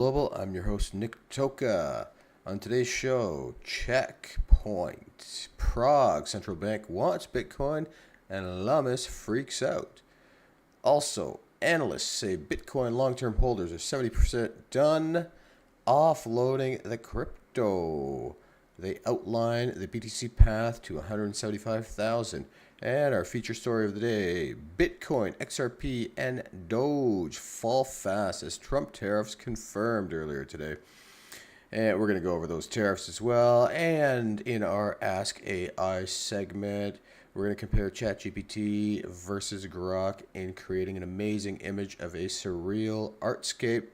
Global. I'm your host, Nick Toka. On today's show, checkpoint. Prague central bank wants Bitcoin and Lummis freaks out. Also, analysts say Bitcoin long-term holders are 70% done offloading the crypto. They outline the BTC path to 175,000. And our feature story of the day, Bitcoin, XRP, and Doge fall fast as Trump tariffs confirmed earlier today. And we're going to go over those tariffs as well. And in our Ask AI segment, we're going to compare Chat GPT versus Grok in creating an amazing image of a surreal artscape.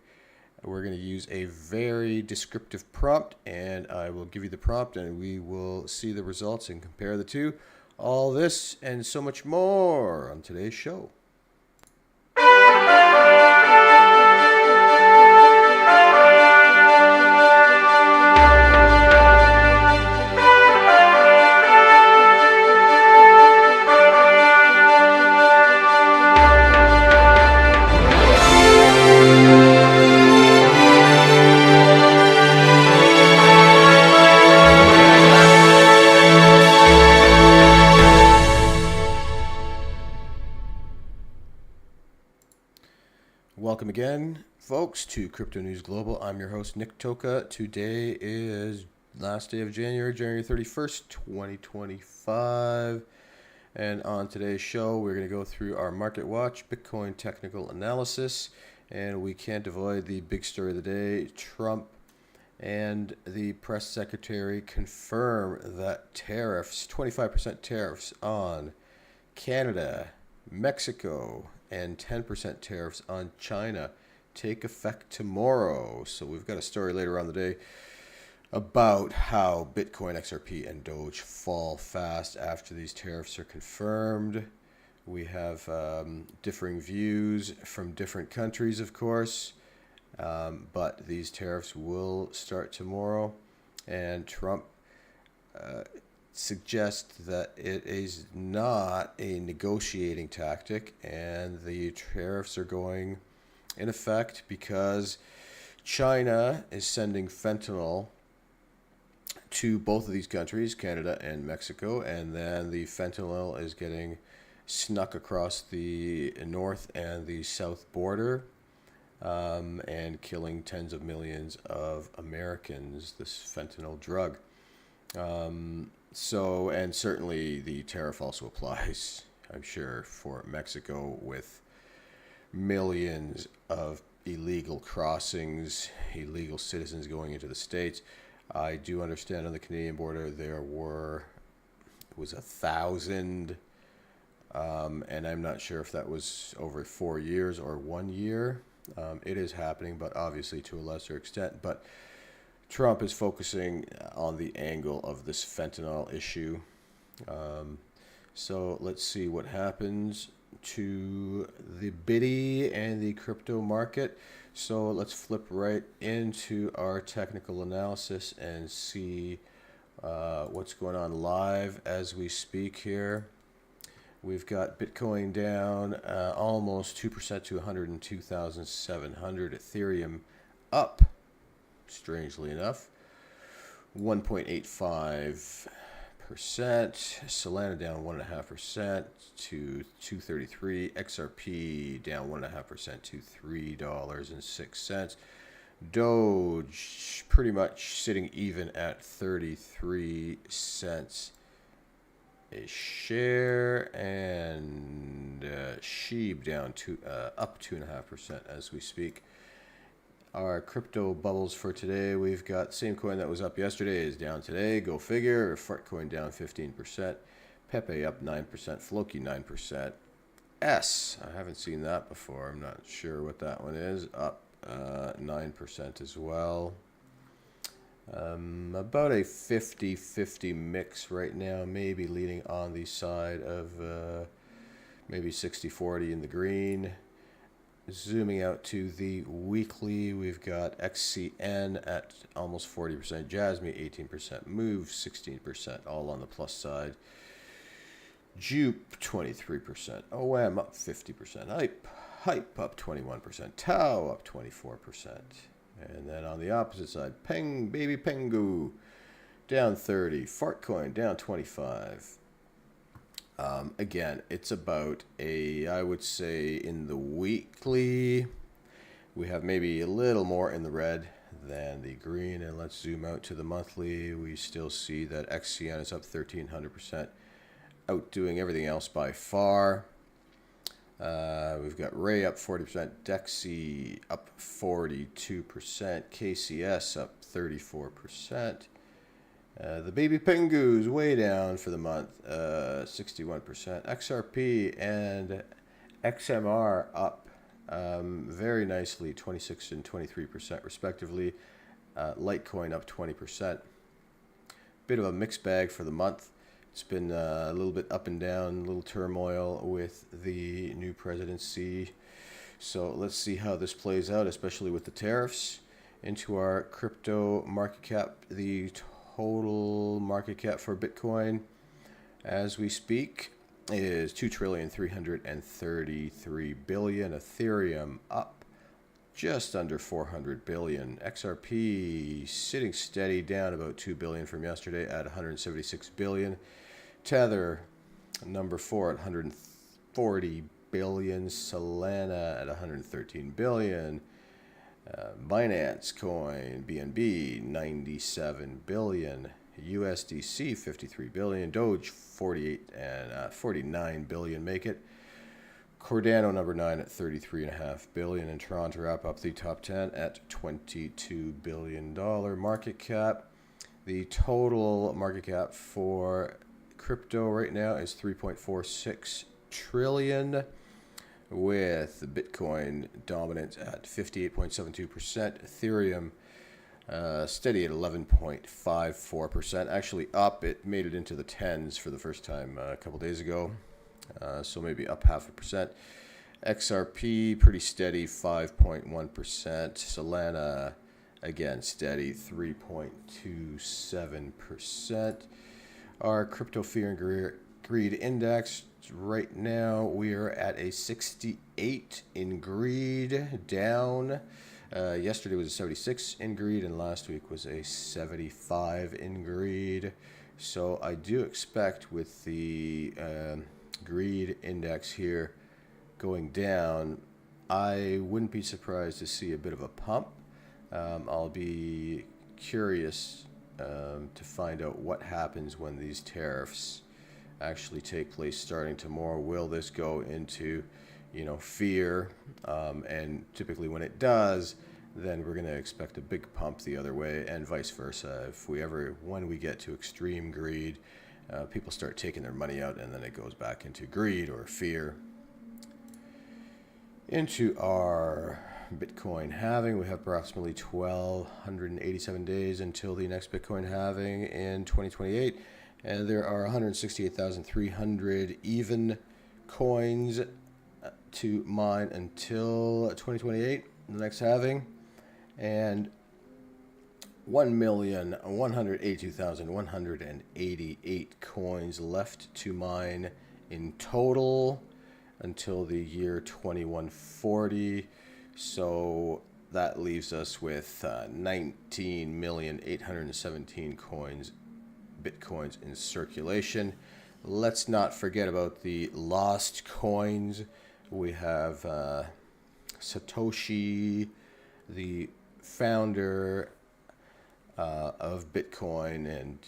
We're going to use a very descriptive prompt, and I will give you the prompt and we will see the results and compare the two. All this and so much more on today's show. Welcome again, folks, to Crypto News Global. I'm your host, Nick Toka. Today is last day of January 31st, 2025. And on today's show, we're going to go through our Market Watch, Bitcoin technical analysis. And we can't avoid the big story of the day. Trump and the press secretary confirm that tariffs, 25% tariffs on Canada, Mexico, and 10% tariffs on China take effect tomorrow. So we've got a story later on the day about how Bitcoin, XRP, and Doge fall fast after these tariffs are confirmed. We have differing views from different countries, of course, but these tariffs will start tomorrow. And Trump suggest that it is not a negotiating tactic and the tariffs are going in effect because China is sending fentanyl to both of these countries, Canada and Mexico, and then the fentanyl is getting snuck across the north and the south border and killing tens of millions of Americans, this fentanyl drug. So, and certainly the tariff also applies, I'm sure, for Mexico with millions of illegal crossings, illegal citizens going into the States. I do understand on the Canadian border there was 1,000, and I'm not sure if that was over 4 years or 1 year. It is happening, but obviously to a lesser extent. But Trump is focusing on the angle of this fentanyl issue. So let's see what happens to the biddy and the crypto market. So let's flip right into our technical analysis and see what's going on live as we speak here. We've got Bitcoin down almost 2% to 102,700. Ethereum up, strangely enough, 1.85%. Solana down 1.5% to 233. XRP down 1.5% to $3.06. Doge pretty much sitting even at 33 cents a share, and SHIB down up 2.5% as we speak. Our crypto bubbles for today, we've got the same coin that was up yesterday is down today. Go figure. Fartcoin down 15%. Pepe up 9%. Floki 9%. S, I haven't seen that before. I'm not sure what that one is. Up 9% as well. About a 50-50 mix right now, maybe leaning on the side of maybe 60-40 in the green. Zooming out to the weekly, we've got XCN at almost 40%, Jasmy 18%, Move 16%, all on the plus side. Jupe 23%, OM up 50%, Hype up 21%, Tau up 24%. And then on the opposite side, baby Pengu, down 30. Fartcoin, down 25. Again, it's about I would say in the weekly, we have maybe a little more in the red than the green. And let's zoom out to the monthly. We still see that XCN is up 1,300%, outdoing everything else by far. We've got Ray up 40%, Dexy up 42%, KCS up 34%. The baby Pengu's way down for the month, 61%. XRP and XMR up very nicely, 26 and 23% respectively. Litecoin up 20%. Bit of a mixed bag for the month. It's been a little bit up and down, a little turmoil with the new presidency. So let's see how this plays out, especially with the tariffs. Into our crypto market cap, the total market cap for Bitcoin as we speak is $2,333,000,000,000. Ethereum up just under 400 billion. XRP sitting steady, down about 2 billion from yesterday at 176 billion. Tether number 4 at 140 billion. Solana at 113 billion. Binance Coin, BNB, 97 billion. USDC, 53 billion. Doge, 48 and 49 billion make it. Cardano number 9 at 33.5 billion. And Tron to wrap up the top 10 at $22 billion market cap. The total market cap for crypto right now is 3.46 trillion. With Bitcoin dominant at 58.72%, Ethereum steady at 11.54%, actually up. It made it into the tens for the first time a couple days ago, so maybe up 0.5%. XRP pretty steady, 5.1%. Solana again steady, 3.27%. Our crypto fear and greed index. Right now we are at a 68 in greed, down. Yesterday was a 76 in greed, and last week was a 75 in greed. So I do expect with the greed index here going down, I wouldn't be surprised to see a bit of a pump. I'll be curious to find out what happens when these tariffs actually take place starting tomorrow. Will this go into, fear? And typically when it does, then we're going to expect a big pump the other way, and vice versa. When we get to extreme greed, people start taking their money out, and then it goes back into greed or fear. Into our Bitcoin halving, we have approximately 1,287 days until the next Bitcoin halving in 2028. And there are 168,300 even coins to mine until 2028, the next halving. And 1,182,188 coins left to mine in total until the year 2140. So that leaves us with 19,817 Bitcoins in circulation. Let's not forget about the lost coins. We have Satoshi, the founder of Bitcoin, and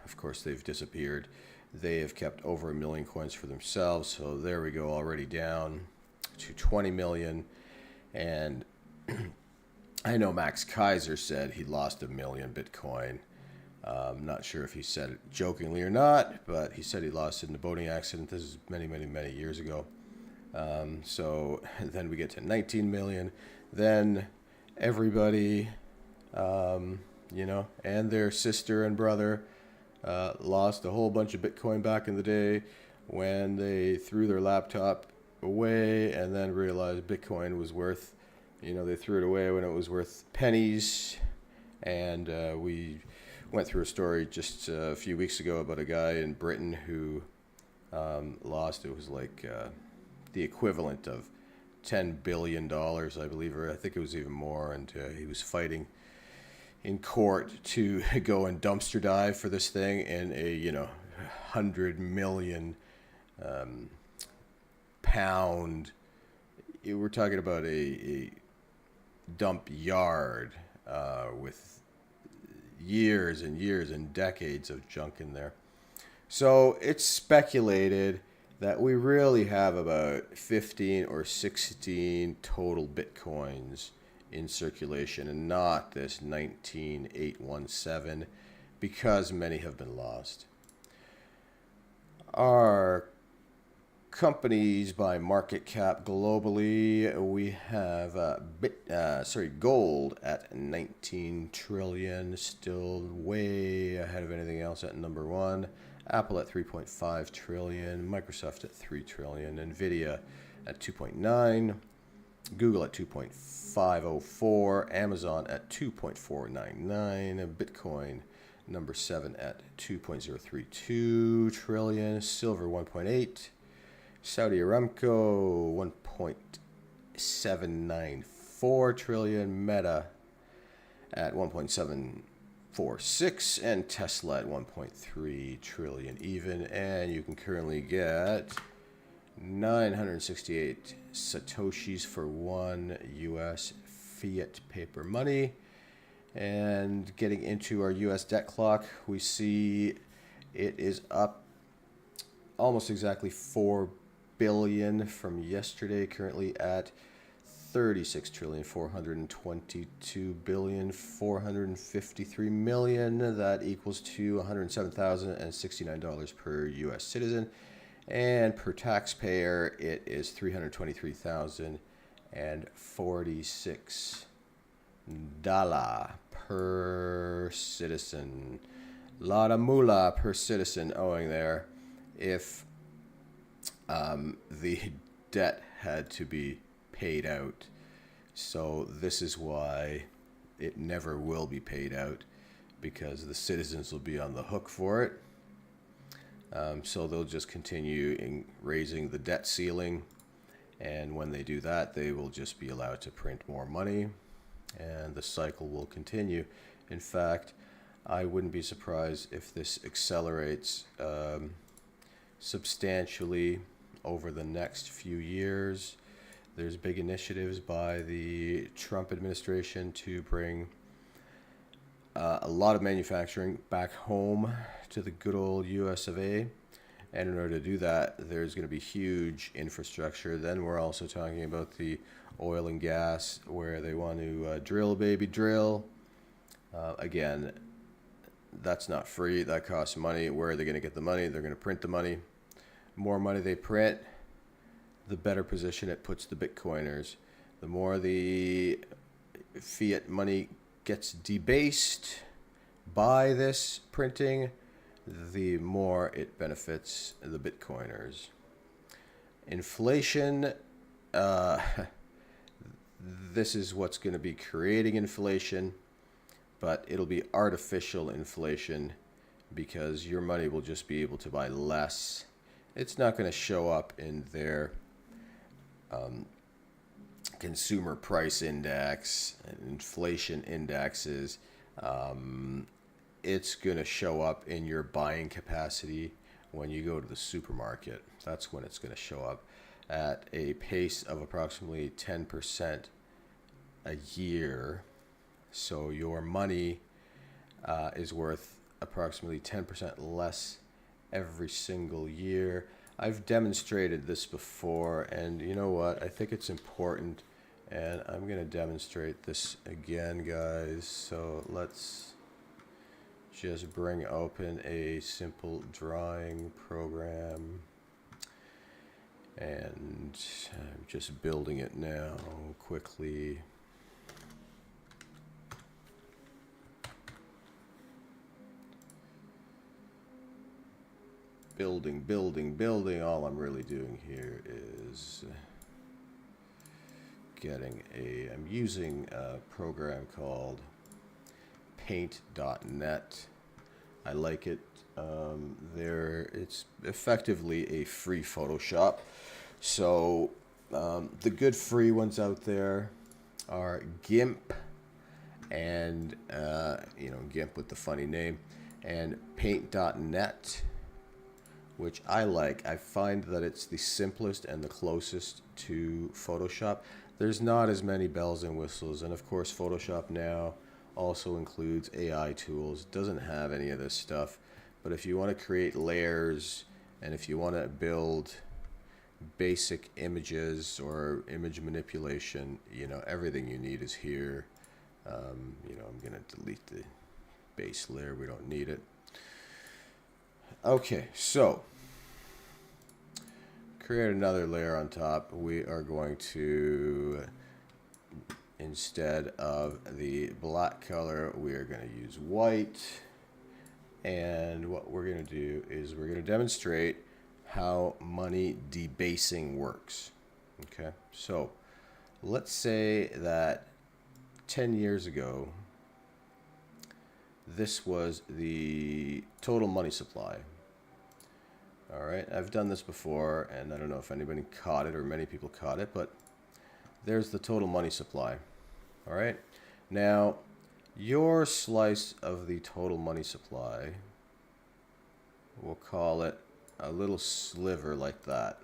of course they've disappeared. They have kept over 1 million coins for themselves, so there we go, already down to 20 million. And I know Max Kaiser said he lost 1 million Bitcoin. I'm not sure if he said it jokingly or not, but he said he lost it in a boating accident. This is many, many, many years ago. So then we get to 19 million. Then everybody, and their sister and brother lost a whole bunch of Bitcoin back in the day when they threw their laptop away and then realized Bitcoin was worth, they threw it away when it was worth pennies. And we went through a story just a few weeks ago about a guy in Britain who lost, it was like the equivalent of $10 billion, I believe, or I think it was even more. And he was fighting in court to go and dumpster dive for this thing in a, 100 million pound. We're talking about a dump yard with years and years and decades of junk in there. So it's speculated that we really have about 15 or 16 total Bitcoins in circulation and not this 19,817 because many have been lost. Our companies by market cap globally, we have gold at 19 trillion, still way ahead of anything else at number one. Apple at 3.5 trillion, Microsoft at 3 trillion, Nvidia at 2.9, Google at 2.504, Amazon at 2.499, Bitcoin number 7 at 2.032 trillion, silver 1.8, Saudi Aramco 1.794 trillion, Meta at 1.746, and Tesla at 1.3 trillion even. And you can currently get 968 satoshis for one US fiat paper money. And getting into our US debt clock, we see it is up almost exactly 4 billion from yesterday, currently at 36,422,453,000,000. That equals to $107,069 per US citizen, and per taxpayer it is $323,046 per citizen. Lot of moolah per citizen owing there if the debt had to be paid out. So this is why it never will be paid out, because the citizens will be on the hook for it. So they'll just continue in raising the debt ceiling, and when they do that, they will just be allowed to print more money, and the cycle will continue. In fact, I wouldn't be surprised if this accelerates substantially over the next few years. There's big initiatives by the Trump administration to bring a lot of manufacturing back home to the good old US of A. And in order to do that, there's going to be huge infrastructure. Then we're also talking about the oil and gas, where they want to drill, baby, drill. Again, that's not free. That costs money. Where are they going to get the money? They're going to print the money. More money they print, the better position it puts the Bitcoiners. The more the fiat money gets debased by this printing, the more it benefits the Bitcoiners. Inflation, this is what's going to be creating inflation, but it'll be artificial inflation because your money will just be able to buy less. It's not going to show up in their consumer price index and inflation indexes. It's going to show up in your buying capacity when you go to the supermarket. That's when it's going to show up at a pace of approximately 10% a year. So your money is worth approximately 10% less every single year. I've demonstrated this before, and you know what? I think it's important, and I'm going to demonstrate this again, guys. So let's just bring open a simple drawing program, and I'm just building it now quickly. Building. All I'm really doing here is I'm using a program called paint.net. I like it. It's effectively a free Photoshop. So The good free ones out there are GIMP and, GIMP with the funny name, and paint.net, which I like. I find that it's the simplest and the closest to Photoshop. There's not as many bells and whistles, and of course Photoshop now also includes AI tools. It doesn't have any of this stuff, but if you want to create layers and if you want to build basic images or image manipulation, everything you need is here. I'm going to delete the base layer. We don't need it. Okay, so create another layer on top. We are going to, instead of the black color, we are going to use white. And what we're going to do is we're going to demonstrate how money debasing works. Okay, so let's say that 10 years ago, this was the total money supply. All right, I've done this before, and I don't know if anybody caught it or many people caught it, but there's the total money supply. All right, now your slice of the total money supply, we'll call it a little sliver like that.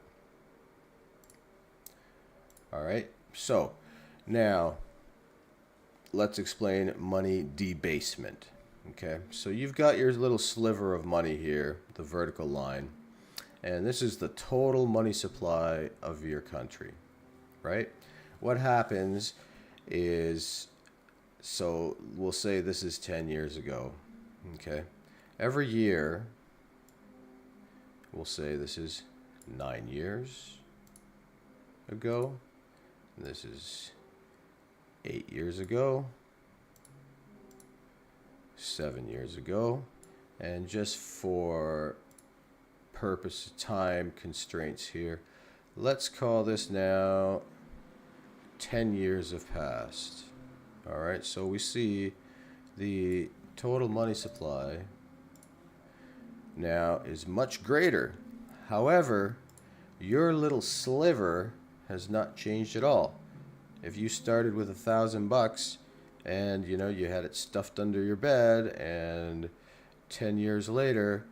All right, so now let's explain money debasement. Okay, so you've got your little sliver of money here, the vertical line, and this is the total money supply of your country, right? What happens is, so we'll say this is 10 years ago, okay? Every year, we'll say this is 9 years ago, this is 8 years ago, 7 years ago, and just for purpose of time constraints here, let's call this now 10 years have passed. All right, so we see the total money supply now is much greater. However, your little sliver has not changed at all. If you started with $1,000 and you had it stuffed under your bed, and 10 years later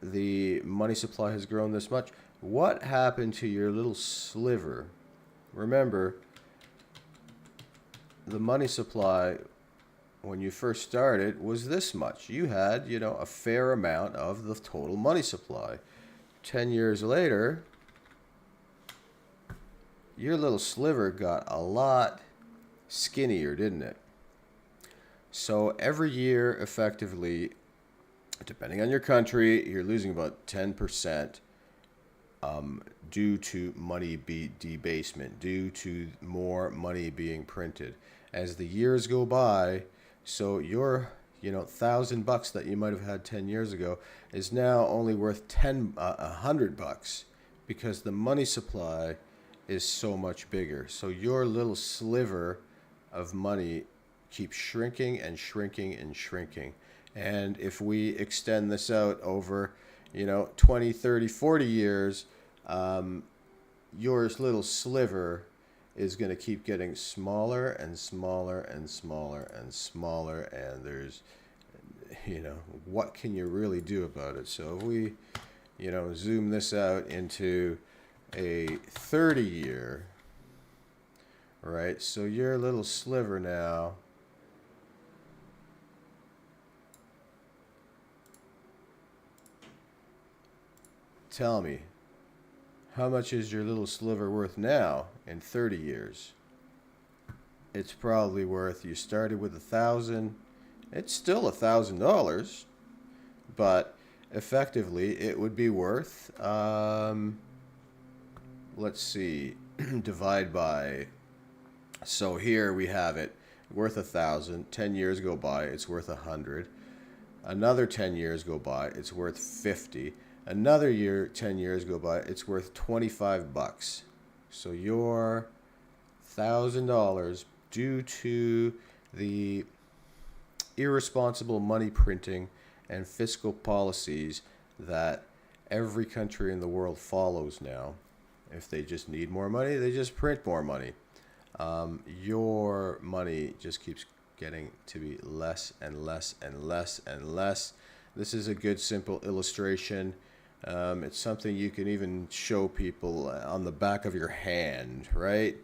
the money supply has grown this much, what happened to your little sliver? Remember, the money supply when you first started was this much. You had, a fair amount of the total money supply. 10 years later, your little sliver got a lot skinnier, didn't it? So every year, effectively, depending on your country, you're losing about 10% due to money debasement, due to more money being printed. As the years go by, so your $1,000 that you might have had 10 years ago is now only worth $100 because the money supply is so much bigger. So your little sliver of money keeps shrinking and shrinking and shrinking. And if we extend this out over 20, 30, 40 years, your little sliver is going to keep getting smaller and smaller and smaller and smaller, and there's what can you really do about it? So if we zoom this out into a 30-year, right, so your little sliver now tell me, how much is your little sliver worth now in 30 years? It's probably worth, you started with $1,000, it's still $1,000, but effectively it would be worth, let's see, divide by, so here we have it, worth 1,000, 10 years go by, it's worth 100, another 10 years go by, it's worth 50, another 10 years go by, it's worth $25. So your $1,000, due to the irresponsible money printing and fiscal policies that every country in the world follows now, If they just need more money, they just print more money. Your money just keeps getting to be less and less and less and less. This is a good, simple illustration. It's something you can even show people on the back of your hand, right?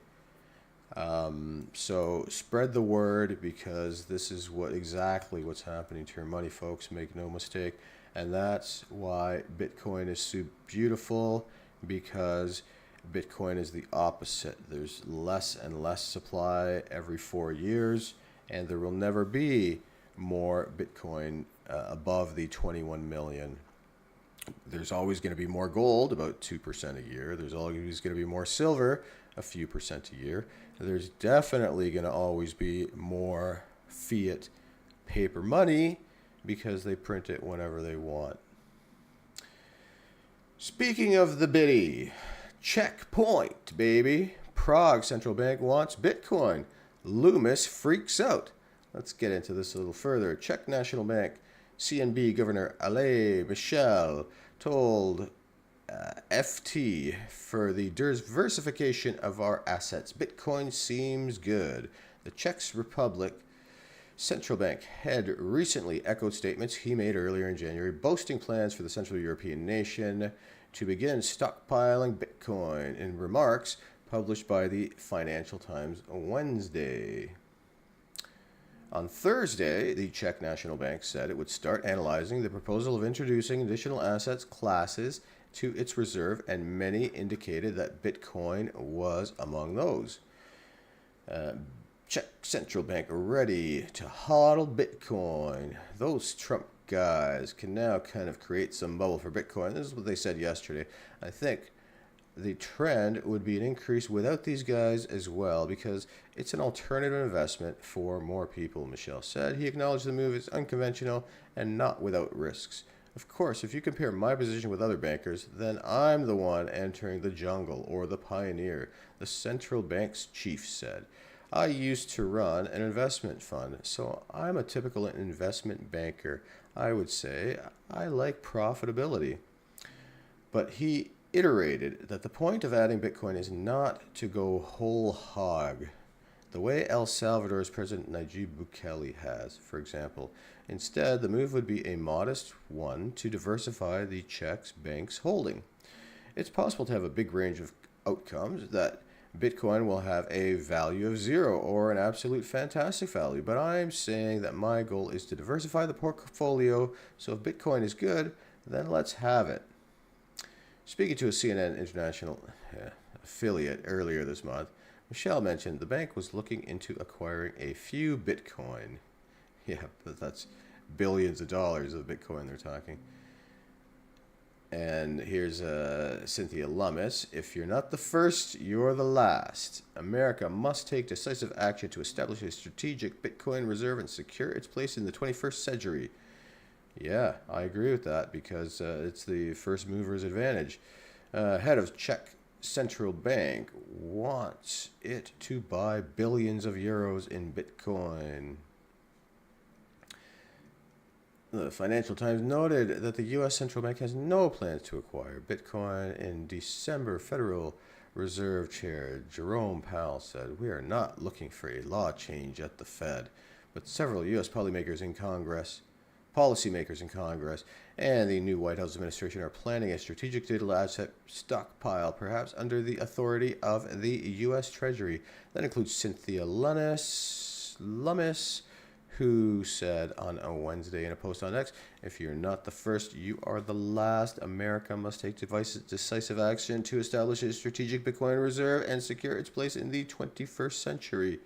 So spread the word, because this is exactly what's happening to your money, folks. Make no mistake. And that's why Bitcoin is so beautiful, because Bitcoin is the opposite. There's less and less supply every 4 years, and there will never be more Bitcoin above the 21 million. There's always going to be more gold, about 2% a year. There's always going to be more silver, a few percent a year. There's definitely going to always be more fiat paper money, because they print it whenever they want. Speaking of the bitty, checkpoint, baby. Prague central bank wants Bitcoin. Lummis freaks out. Let's get into this a little further. Czech National Bank CNB Governor Ale Michel told FT, for the diversification of our assets, Bitcoin seems good. The Czech Republic Central Bank head recently echoed statements he made earlier in January, boasting plans for the Central European nation to begin stockpiling Bitcoin, in remarks published by the Financial Times Wednesday. On Thursday, the Czech National Bank said it would start analyzing the proposal of introducing additional assets classes to its reserve, and many indicated that Bitcoin was among those. Czech Central Bank ready to hodl Bitcoin. Those Trump guys can now kind of create some bubble for Bitcoin. This is what they said yesterday. I think the trend would be an increase without these guys as well, because it's an alternative investment for more people, Michel said. He acknowledged the move is unconventional and not without risks. Of course, if you compare my position with other bankers, then I'm the one entering the jungle, or the pioneer, the central bank's chief said. I used to run an investment fund, so I'm a typical investment banker. I would say I like profitability. But he iterated that the point of adding Bitcoin is not to go whole hog, the way El Salvador's President Nayib Bukele has, for example. Instead, the move would be a modest one to diversify the Czech bank's holding. It's possible to have a big range of outcomes, that Bitcoin will have a value of 0 or an absolute fantastic value, but I'm saying that my goal is to diversify the portfolio, so if Bitcoin is good, then let's have it. Speaking to a CNN International affiliate earlier this month, Michel mentioned the bank was looking into acquiring a few Bitcoin. Yeah, but that's billions of dollars of Bitcoin they're talking. And here's Cynthia Lummis. If you're not the first, you're the last. America must take decisive action to establish a strategic Bitcoin reserve and secure its place in the 21st century. Yeah, I agree with that, because it's the first mover's advantage. Head of Czech Central Bank wants it to buy billions of euros in Bitcoin. The Financial Times noted that the U.S. Central Bank has no plans to acquire Bitcoin. In December, Federal Reserve Chair Jerome Powell said, "We are not looking for a law change at the Fed, but several U.S. policymakers in Congress, and the new White House administration are planning a strategic digital asset stockpile, perhaps under the authority of the U.S. Treasury." That includes Cynthia Lummis, who said on a Wednesday in a post on X, "If you're not the first, you are the last. America must take decisive action to establish a strategic Bitcoin reserve and secure its place in the 21st century."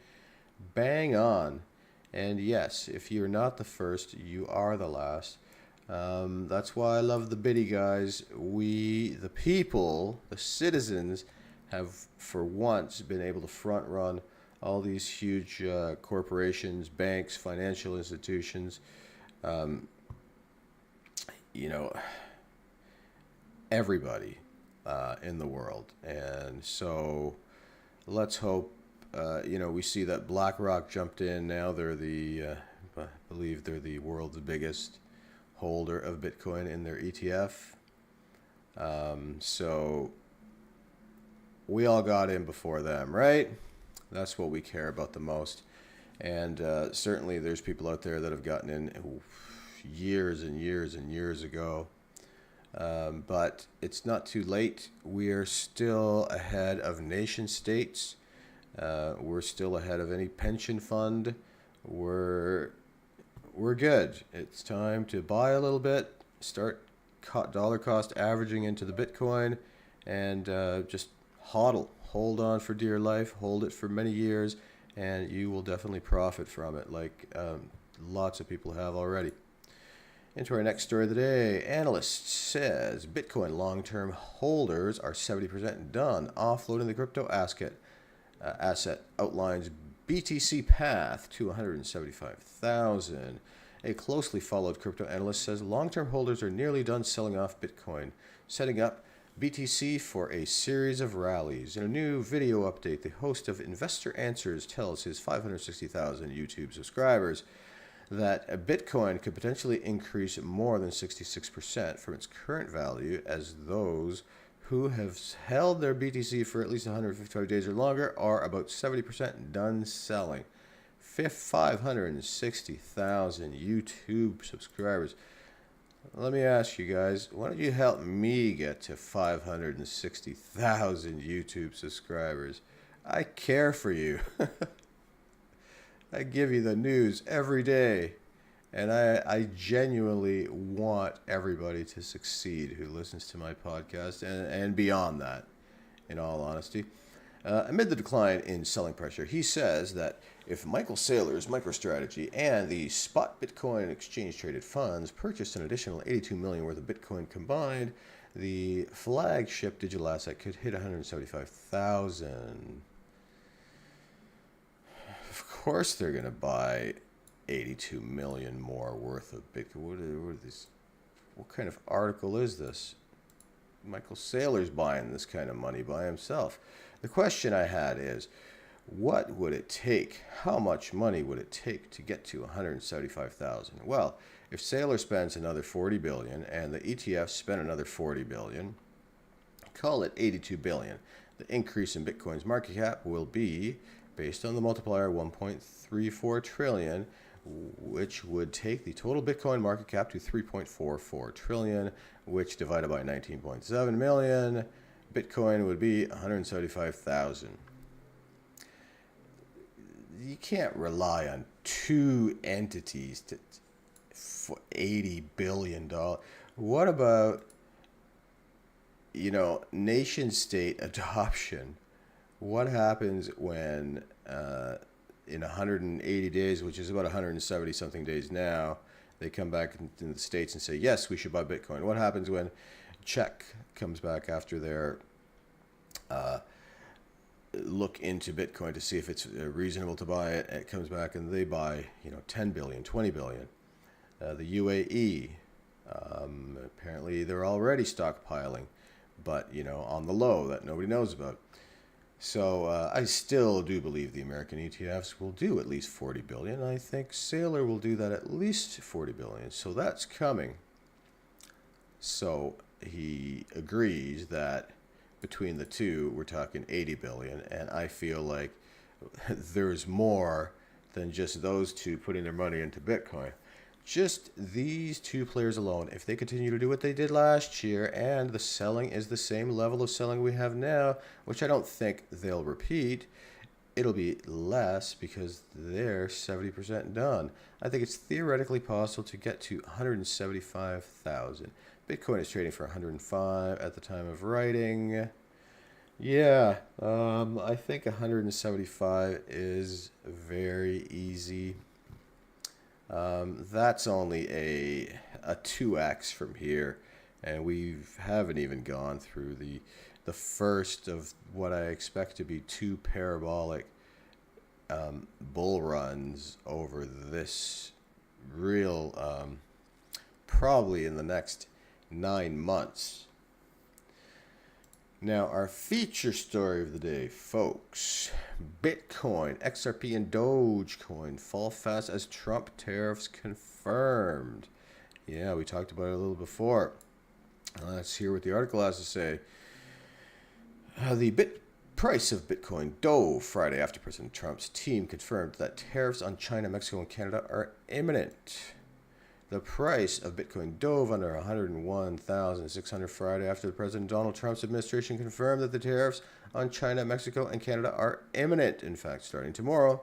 Bang on. And yes, if you're not the first, you are the last. That's why I love the bitty guys. We, the people, the citizens, have for once been able to front run all these huge corporations, banks, financial institutions, everybody in the world. And so let's hope, we see that BlackRock jumped in. Now they're I believe they're the world's biggest holder of Bitcoin in their ETF. So we all got in before them, right? That's what we care about the most. And certainly there's people out there that have gotten in years and years and years ago. But it's not too late. We are still ahead of nation states. We're still ahead of any pension fund. We're good. It's time to buy a little bit, start dollar cost averaging into the Bitcoin, and just hold on for dear life, hold it for many years, and you will definitely profit from it, like lots of people have already. Into our next story of the day. Analyst says Bitcoin long-term holders are 70% done offloading the crypto asset, outlines BTC path to 175,000. A closely followed crypto analyst says long-term holders are nearly done selling off Bitcoin, setting up BTC for a series of rallies. In a new video update, the host of Investor Answers tells his 560,000 YouTube subscribers that Bitcoin could potentially increase more than 66% from its current value, as those who have held their BTC for at least 155 days or longer are about 70% done selling. 560,000 YouTube subscribers. Let me ask you guys, why don't you help me get to 560,000 YouTube subscribers? I care for you. I give you the news every day, and I genuinely want everybody to succeed who listens to my podcast and beyond that, in all honesty. Amid the decline in selling pressure, he says that if Michael Saylor's MicroStrategy and the spot Bitcoin exchange-traded funds purchased an additional 82 million worth of Bitcoin combined, the flagship digital asset could hit 175,000. Of course they're going to buy 82 million more worth of Bitcoin. What are these? What kind of article is this? Michael Saylor's buying this kind of money by himself. The question I had is, what would it take? How much money would it take to get to 175,000? Well, if Saylor spends another 40 billion and the ETFs spend another 40 billion, call it 82 billion. The increase in Bitcoin's market cap will be, based on the multiplier, 1.34 trillion, which would take the total Bitcoin market cap to 3.44 trillion, which divided by 19.7 million, Bitcoin would be 175,000. You can't rely on two entities for $80 billion. What about, nation state adoption? What happens when in 180 days, which is about 170 something days now, they come back in the States and say, yes, we should buy Bitcoin? What happens when Czech comes back after their look into Bitcoin to see if it's reasonable to buy it? It comes back and they buy 10 billion, 20 billion. The UAE, apparently they're already stockpiling, but on the low that nobody knows about. So I still do believe the American ETFs will do at least 40 billion. I think Saylor will do that at least 40 billion. So that's coming. So he agrees that between the two, we're talking 80 billion. And I feel like there's more than just those two putting their money into Bitcoin. Just these two players alone, if they continue to do what they did last year and the selling is the same level of selling we have now, which I don't think they'll repeat, it'll be less because they're 70% done. I think it's theoretically possible to get to 175,000. Bitcoin is trading for 105 at the time of writing. Yeah, I think 175 is very easy. That's only a 2x from here, and we haven't even gone through the first of what I expect to be two parabolic bull runs over this real probably in the next 9 months. Now, our feature story of the day, folks. Bitcoin, XRP, and Dogecoin fall fast as Trump tariffs confirmed. Yeah, we talked about it a little before. Let's hear what the article has to say. The price of Bitcoin dove Friday after President Trump's team confirmed that tariffs on China, Mexico, and Canada are imminent. The price of Bitcoin dove under 101,600 Friday after President Donald Trump's administration confirmed that the tariffs on China, Mexico, and Canada are imminent. In fact, starting tomorrow,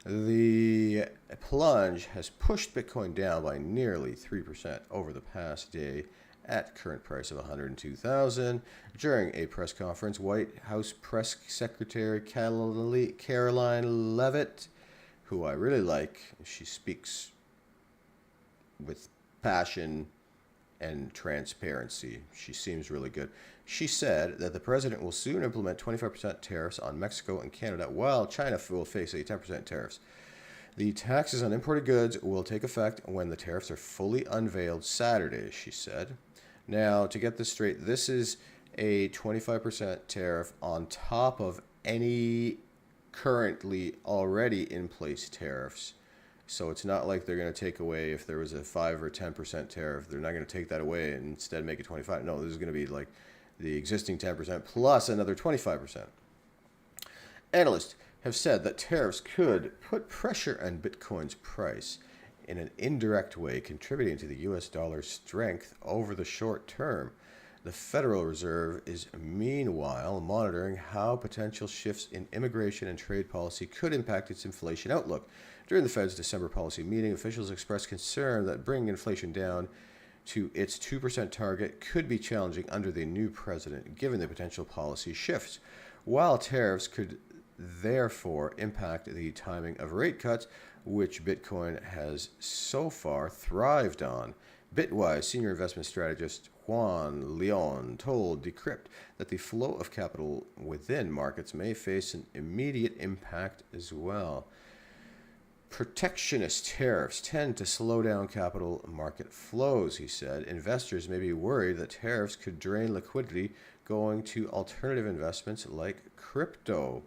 the plunge has pushed Bitcoin down by nearly 3% over the past day at current price of 102,000. During a press conference, White House Press Secretary Caroline Leavitt, who I really like, she speaks with passion and transparency. She seems really good. She said that the president will soon implement 25% tariffs on Mexico and Canada, while China will face a 10% tariffs. The taxes on imported goods will take effect when the tariffs are fully unveiled Saturday, she said. Now, to get this straight, this is a 25% tariff on top of any currently already in place tariffs. So it's not like they're going to take away, if there was a 5 or 10% tariff, they're not going to take that away and instead make it 25. No, this is going to be like the existing 10% plus another 25%. Analysts have said that tariffs could put pressure on Bitcoin's price in an indirect way, contributing to the US dollar's strength over the short term. The Federal Reserve is meanwhile monitoring how potential shifts in immigration and trade policy could impact its inflation outlook. During the Fed's December policy meeting, officials expressed concern that bringing inflation down to its 2% target could be challenging under the new president, given the potential policy shifts. While tariffs could therefore impact the timing of rate cuts, which Bitcoin has so far thrived on, Bitwise senior investment strategist Juan Leon told Decrypt that the flow of capital within markets may face an immediate impact as well. Protectionist tariffs tend to slow down capital market flows, he said. Investors may be worried that tariffs could drain liquidity going to alternative investments like crypto.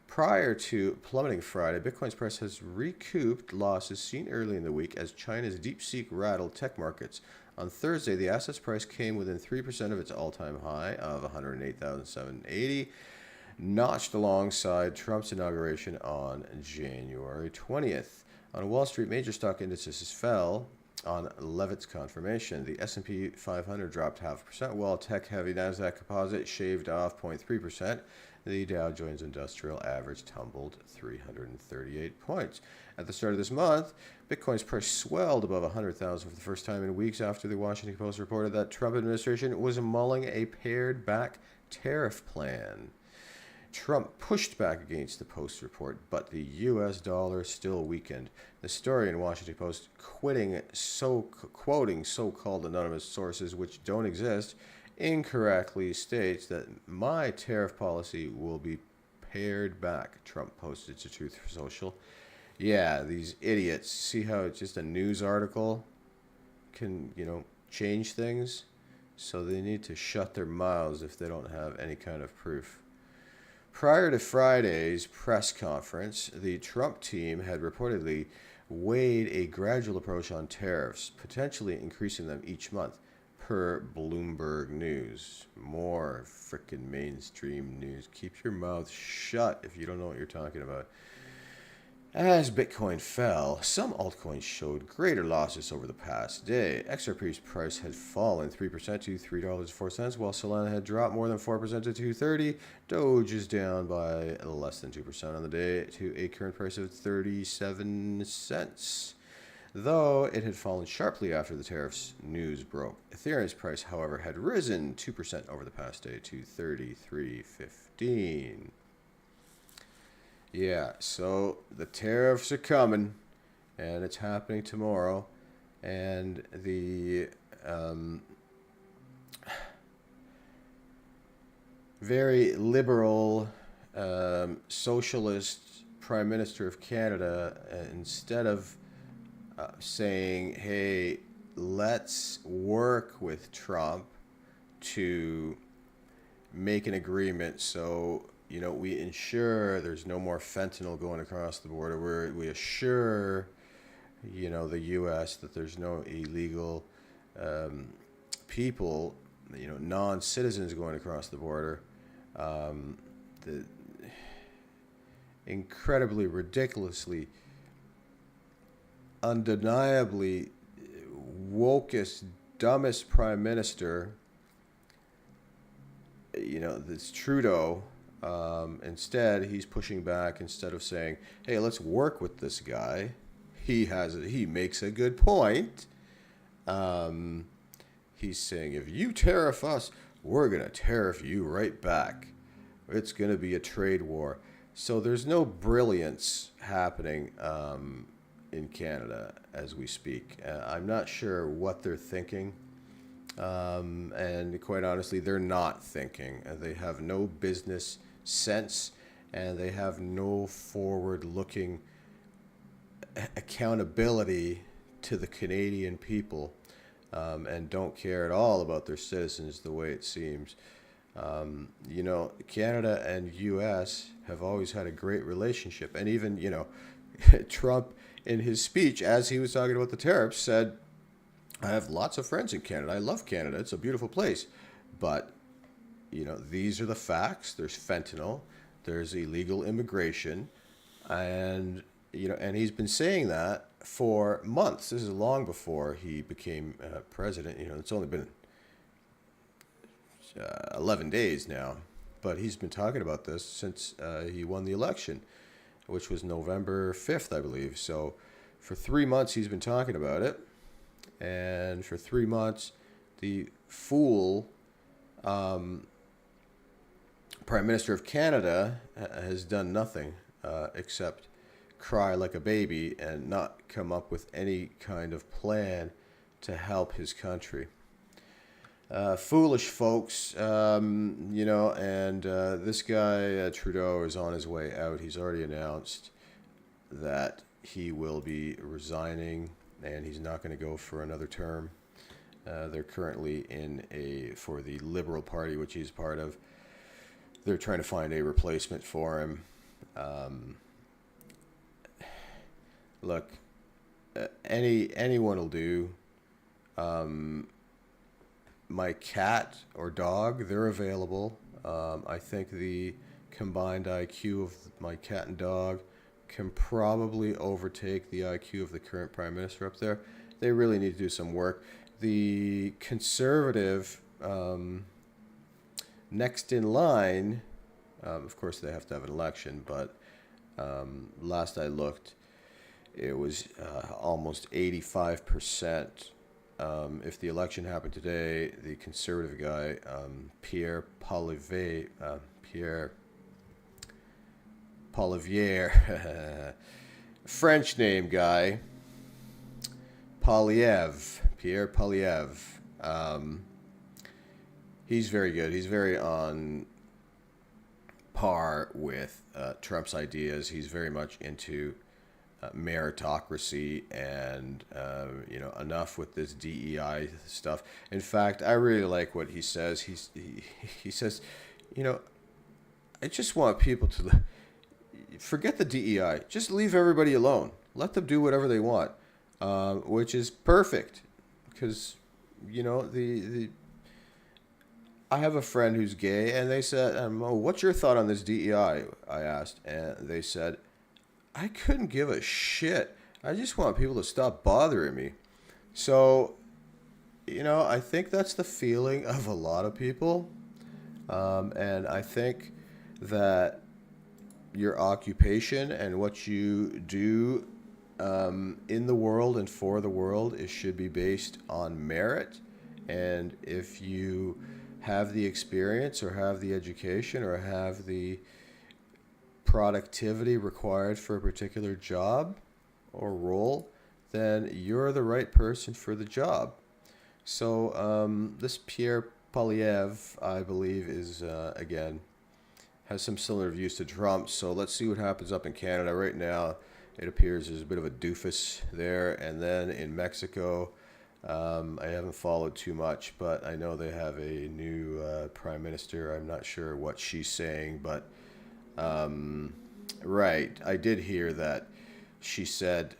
Prior to plummeting Friday, Bitcoin's price has recouped losses seen early in the week as China's DeepSeek rattled tech markets. On Thursday, the asset's price came within 3% of its all-time high of 108,780, notched alongside Trump's inauguration on January 20th. On Wall Street, major stock indices fell on Leavitt's confirmation. The S&P 500 dropped 0.5%, while tech-heavy Nasdaq Composite shaved off 0.3%. The Dow Jones Industrial Average tumbled 338 points. At the start of this month, Bitcoin's price swelled above 100,000 for the first time in weeks after the Washington Post reported that Trump administration was mulling a pared-back tariff plan. Trump pushed back against the Post report, but the U.S. dollar still weakened. The story in Washington Post quoting so-called anonymous sources which don't exist incorrectly states that my tariff policy will be pared back, Trump posted to Truth Social. Yeah, these idiots. See how it's just a news article can, change things? So they need to shut their mouths if they don't have any kind of proof. Prior to Friday's press conference, the Trump team had reportedly weighed a gradual approach on tariffs, potentially increasing them each month, per Bloomberg News. More frickin' mainstream news. Keep your mouth shut if you don't know what you're talking about. As Bitcoin fell, some altcoins showed greater losses over the past day. XRP's price had fallen 3% to $3.04, while Solana had dropped more than 4% to $2.30. Doge is down by less than 2% on the day to a current price of 37 cents, though it had fallen sharply after the tariffs news broke. Ethereum's price, however, had risen 2% over the past day to $33.15. Yeah, so the tariffs are coming, and it's happening tomorrow, and the very liberal socialist Prime Minister of Canada, instead of saying, hey, let's work with Trump to make an agreement so we ensure there's no more fentanyl going across the border. We assure, the U.S. that there's no illegal people, non-citizens going across the border. incredibly, ridiculously, undeniably wokest, dumbest prime minister, this Trudeau. Instead, he's pushing back. Instead of saying, "Hey, let's work with this guy," he makes a good point. He's saying, "If you tariff us, we're gonna tariff you right back. It's gonna be a trade war." So there's no brilliance happening in Canada as we speak. I'm not sure what they're thinking. And quite honestly, they're not thinking. They have no business sense, and they have no forward-looking accountability to the Canadian people, and don't care at all about their citizens the way it seems. Canada and U.S. have always had a great relationship, and even, Trump in his speech, as he was talking about the tariffs, said, "I have lots of friends in Canada. I love Canada. It's a beautiful place." But, these are the facts. There's fentanyl. There's illegal immigration. And, and he's been saying that for months. This is long before he became president. It's only been 11 days now. But he's been talking about this since he won the election, which was November 5th, I believe. So for 3 months, he's been talking about it. And for 3 months, the fool Prime Minister of Canada has done nothing except cry like a baby and not come up with any kind of plan to help his country. Foolish folks, and this guy, Trudeau, is on his way out. He's already announced that he will be resigning, and he's not going to go for another term. They're currently for the Liberal Party, which he's part of. They're trying to find a replacement for him. Look, anyone will do. My cat or dog, they're available. I think the combined IQ of my cat and dog can probably overtake the IQ of the current prime minister up there. They really need to do some work. The Conservative next in line, of course they have to have an election, but last I looked, it was almost 85%. If the election happened today, the Conservative guy, Pierre Poilievre, French name guy, Pierre Poilievre. He's very good. He's very on par with Trump's ideas. He's very much into meritocracy and enough with this DEI stuff. In fact, I really like what he says. He says, I just want people to forget the DEI. Just leave everybody alone. Let them do whatever they want, which is perfect because I have a friend who's gay, and they said, "What's your thought on this DEI?" I asked, and they said, "I couldn't give a shit. I just want people to stop bothering me." So, I think that's the feeling of a lot of people. And I think that your occupation and what you do in the world and for the world should be based on merit. And if you have the experience or have the education or have the productivity required for a particular job or role, then you're the right person for the job. So this Pierre Poilievre, I believe, is, again, has some similar views to Trump. So let's see what happens up in Canada. Right now, it appears there's a bit of a doofus there. And then in Mexico, I haven't followed too much, but I know they have a new prime minister. I'm not sure what she's saying, but right. I did hear that she said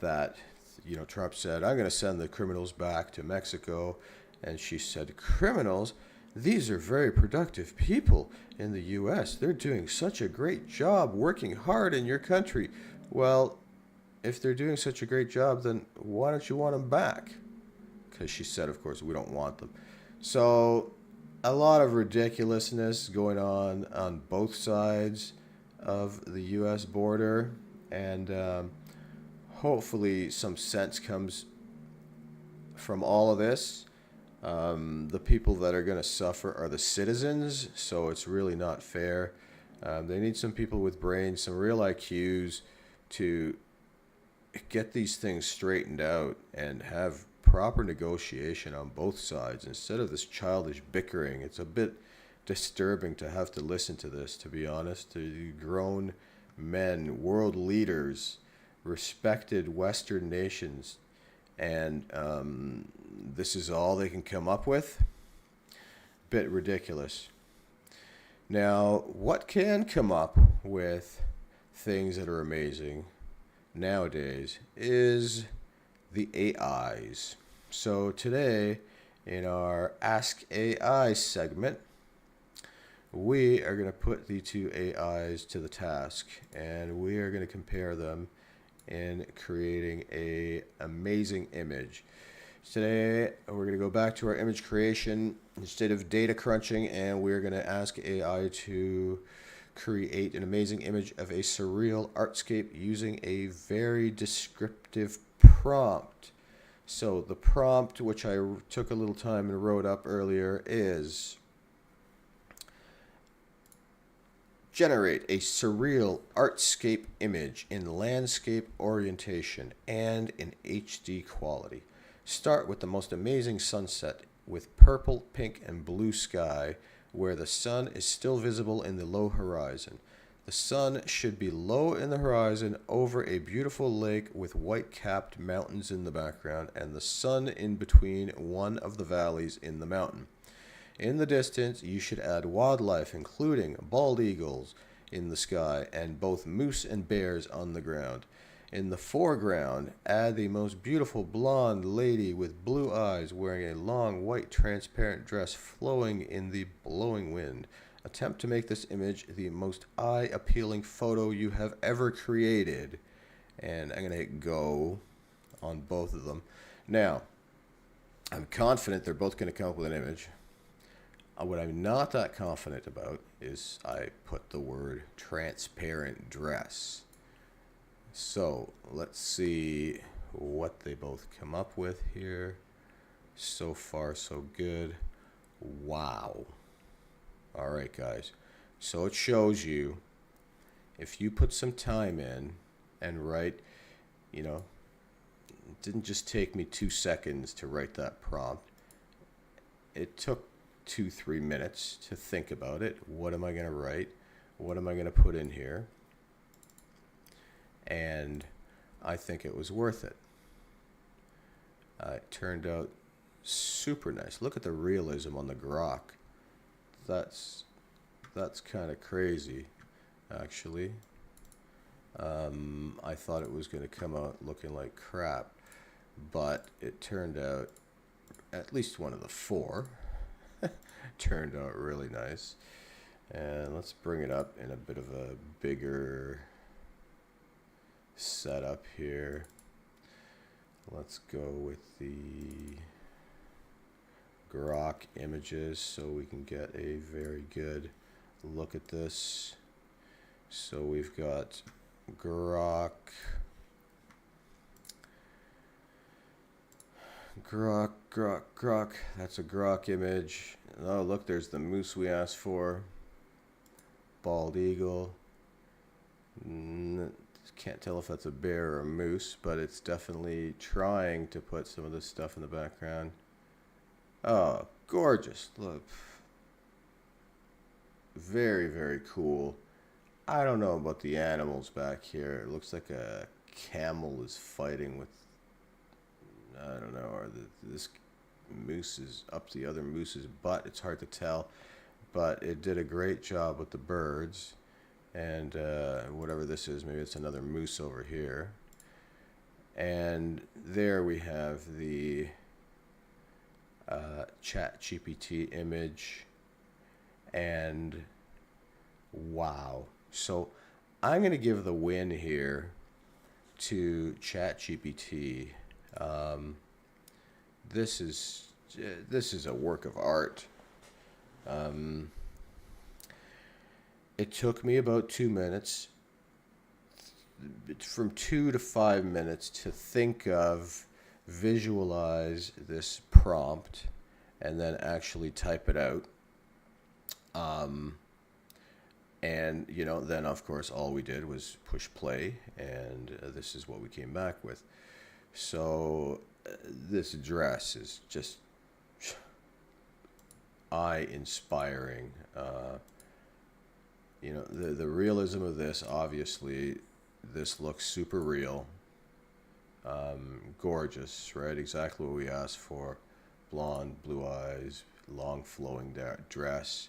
that, Trump said, "I'm going to send the criminals back to Mexico." And she said, "Criminals? these are very productive people in the US. They're doing such a great job working hard in your country. Well, if they're doing such a great job, then why don't you want them back? Because she said, of course, we don't want them. So, a lot of ridiculousness going on both sides of the US border. And hopefully, some sense comes from all of this. The people that are going to suffer are the citizens, so it's really not fair. They need some people with brains, some real IQs to get these things straightened out and have proper negotiation on both sides instead of this childish bickering. It's a bit disturbing to have to listen to this, to be honest. To grown men, world leaders, respected Western nations, and this is all they can come up with. Bit ridiculous. Now, what can come up with things that are amazing nowadays is the AIs. So today, in our Ask AI segment, we are going to put the two AIs to the task, and we are going to compare them in creating an amazing image. Today, we're going to go back to our image creation instead of data crunching, and we're going to ask AI to create an amazing image of a surreal artscape using a very descriptive prompt. So the prompt, which I took a little time and wrote up earlier, is generate a surreal artscape image in landscape orientation and in HD quality. Start with the most amazing sunset with purple, pink, and blue sky where the sun is still visible in the low horizon. The sun should be low in the horizon over a beautiful lake with white-capped mountains in the background and the sun in between one of the valleys in the mountain. In the distance, you should add wildlife, including bald eagles in the sky and both moose and bears on the ground. In the foreground, add the most beautiful blonde lady with blue eyes wearing a long white transparent dress flowing in the blowing wind. Attempt to make this image the most eye-appealing photo you have ever created. And I'm going to hit go on both of them. Now, I'm confident they're both going to come up with an image. What I'm not that confident about is I put the word transparent dress. So let's see what they both come up with here. So far, so good. Wow. All right, guys. So it shows you if you put some time in and write, it didn't just take me 2 seconds to write that prompt. It took 2-3 minutes to think about it. What am I going to write? What am I going to put in here? And I think it was worth it. It turned out super nice. Look at the realism on the Grok. That's kind of crazy, actually. I thought it was going to come out looking like crap, but it turned out, at least one of the four, turned out really nice. And let's bring it up in a bit of a bigger setup here. Let's go with the Grok images so we can get a very good look at this. So we've got Grok. That's a Grok image. Oh, look, there's the moose we asked for. Bald eagle. Can't tell if that's a bear or a moose, but it's definitely trying to put some of this stuff in the background. Oh, gorgeous. Look. Very, very cool. I don't know about the animals back here. It looks like a camel is fighting with, I don't know, or this moose is up the other moose's butt. It's hard to tell, but it did a great job with the birds. And whatever this is, maybe it's another moose over here. And there we have the Chat GPT image. And wow. So I'm going to give the win here to Chat GPT. This is a work of art. It took me about 2 minutes, from 2 to 5 minutes, to think of, visualize this prompt, and then actually type it out. And, then of course all we did was push play, and this is what we came back with. So this dress is just eye-inspiring. The realism of this, obviously, this looks super real. Gorgeous, right? Exactly what we asked for. Blonde, blue eyes, long flowing dress.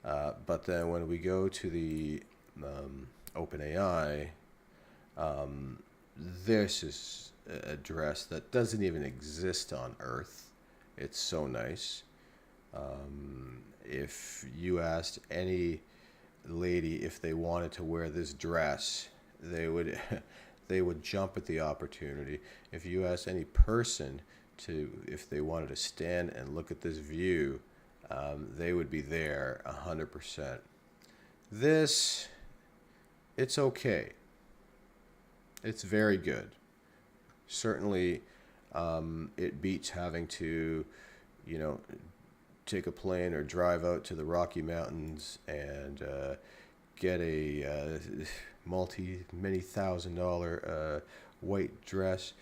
But then when we go to the OpenAI, this is a dress that doesn't even exist on Earth. It's so nice. If you asked any lady if they wanted to wear this dress, they would they would jump at the opportunity. If you asked any person if they wanted to stand and look at this view, they would be there 100%. This, it's okay. It's very good. Certainly, it beats having to, take a plane or drive out to the Rocky Mountains and get a many $1,000 white dress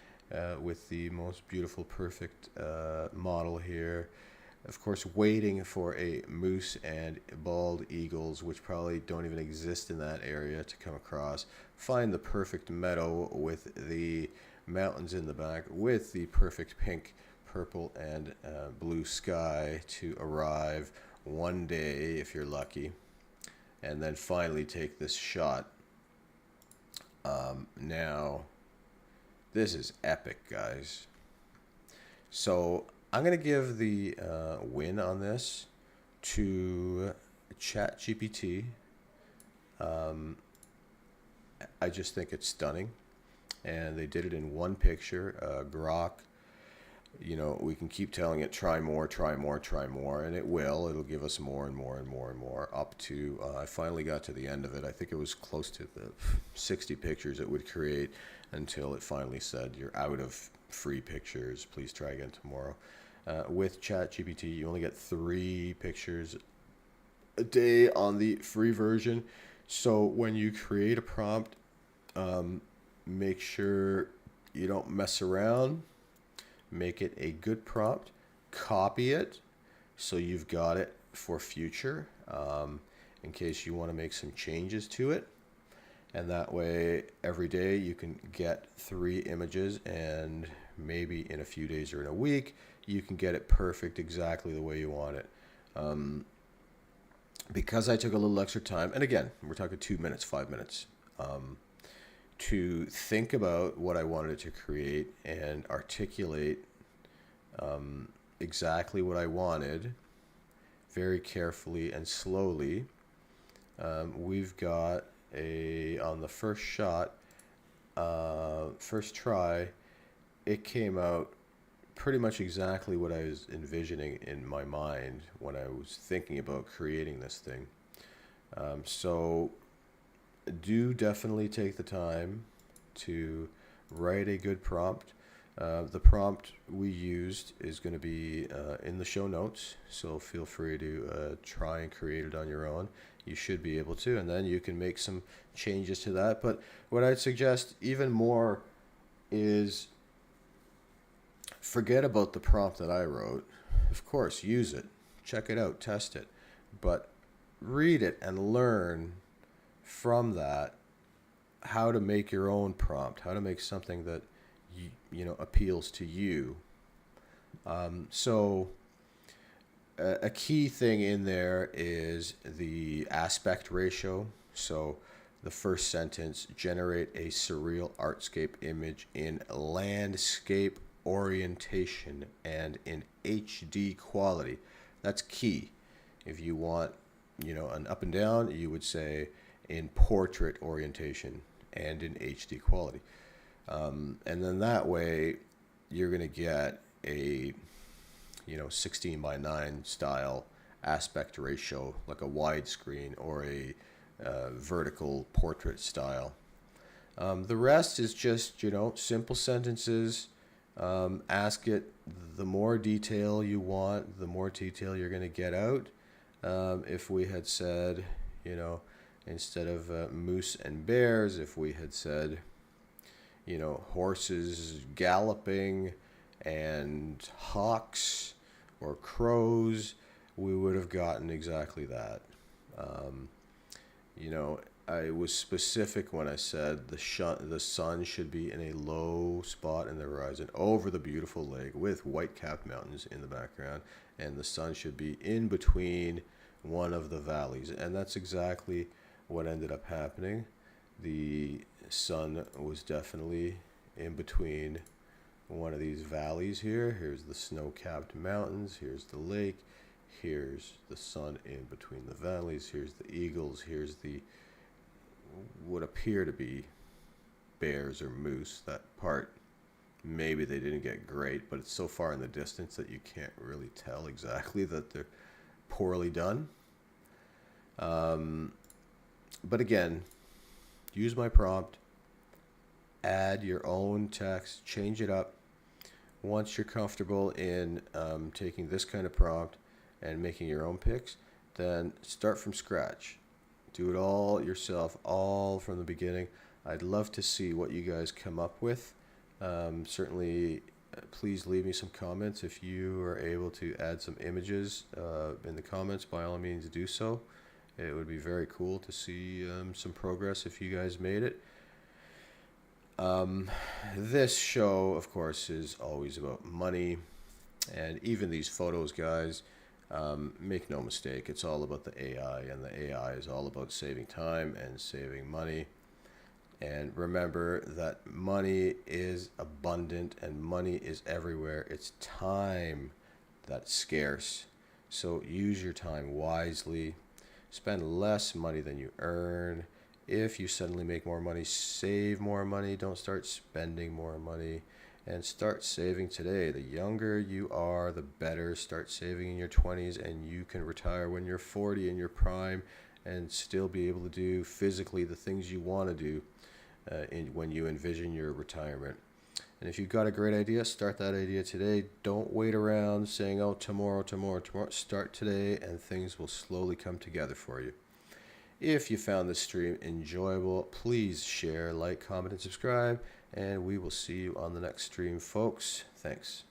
with the most beautiful, perfect model here. Of course, waiting for a moose and bald eagles, which probably don't even exist in that area, to come across. Find the perfect meadow with the mountains in the back, with the perfect pink, purple, and blue sky to arrive one day, if you're lucky. And then finally take this shot. Now, this is epic, guys. So I'm going to give the win on this to Chat GPT. I just think it's stunning. And they did it in one picture. Grok, we can keep telling it, try more, try more, try more, and it will. It'll give us more and more and more and more, up to, I finally got to the end of it. I think it was close to the 60 pictures it would create, until it finally said, you're out of free pictures, please try again tomorrow. With ChatGPT, you only get 3 pictures a day on the free version. So when you create a prompt, make sure you don't mess around. Make it a good prompt. Copy it so you've got it for future, in case you want to make some changes to it. And that way, every day you can get 3 images, and maybe in a few days or in a week, you can get it perfect, exactly the way you want it. Because I took a little extra time, and again, we're talking 2 minutes, 5 minutes, to think about what I wanted it to create and articulate exactly what I wanted, very carefully and slowly. We've got on the first shot, first try, it came out pretty much exactly what I was envisioning in my mind when I was thinking about creating this thing. So do definitely take the time to write a good prompt. The prompt we used is going to be in the show notes, so feel free to try and create it on your own. You should be able to, and then you can make some changes to that. But what I'd suggest even more is forget about the prompt that I wrote. Of course, use it, check it out, test it, but read it and learn from that how to make your own prompt, how to make something that appeals to you. So a key thing in there is the aspect ratio. So the first sentence, generate a surreal artscape image in landscape orientation and in HD quality. That's key. If you want an up and down, you would say in portrait orientation and in HD quality. And then that way you're going to get a 16 by 9 style aspect ratio, like a widescreen or a vertical portrait style. The rest is just simple sentences. Ask it the more detail you want, the more detail you're going to get out. If we had said, instead of moose and bears, if we had said, horses galloping and hawks or crows, we would have gotten exactly that. I was specific when I said the sun should be in a low spot in the horizon over the beautiful lake with white-capped mountains in the background, and the sun should be in between one of the valleys. And that's exactly what ended up happening. The sun was definitely in between one of these valleys here. Here's the snow-capped mountains, here's the lake, here's the sun in between the valleys, here's the eagles, here's the would appear to be bears or moose. That part, maybe they didn't get great, but it's so far in the distance that you can't really tell exactly that they're poorly done. But again, use my prompt, add your own text, change it up. Once you're comfortable in taking this kind of prompt and making your own picks, then start from scratch. Do it all yourself, all from the beginning. I'd love to see what you guys come up with. Certainly, please leave me some comments. If you are able to add some images in the comments, by all means do so. It would be very cool to see some progress if you guys made it. This show, of course, is always about money. And even these photos, guys, make no mistake, it's all about the AI, and the AI is all about saving time and saving money. And remember that money is abundant and money is everywhere. It's time that's scarce. So use your time wisely. Spend less money than you earn. If you suddenly make more money, save more money. Don't start spending more money. And start saving today. The younger you are, the better. Start saving in your 20s, and you can retire when you're 40 in your prime and still be able to do physically the things you want to do when you envision your retirement. And if you've got a great idea, start that idea today. Don't wait around saying, oh, tomorrow. Start today, and things will slowly come together for you. If you found this stream enjoyable, please share, like, comment, and subscribe. And we will see you on the next stream, folks. Thanks.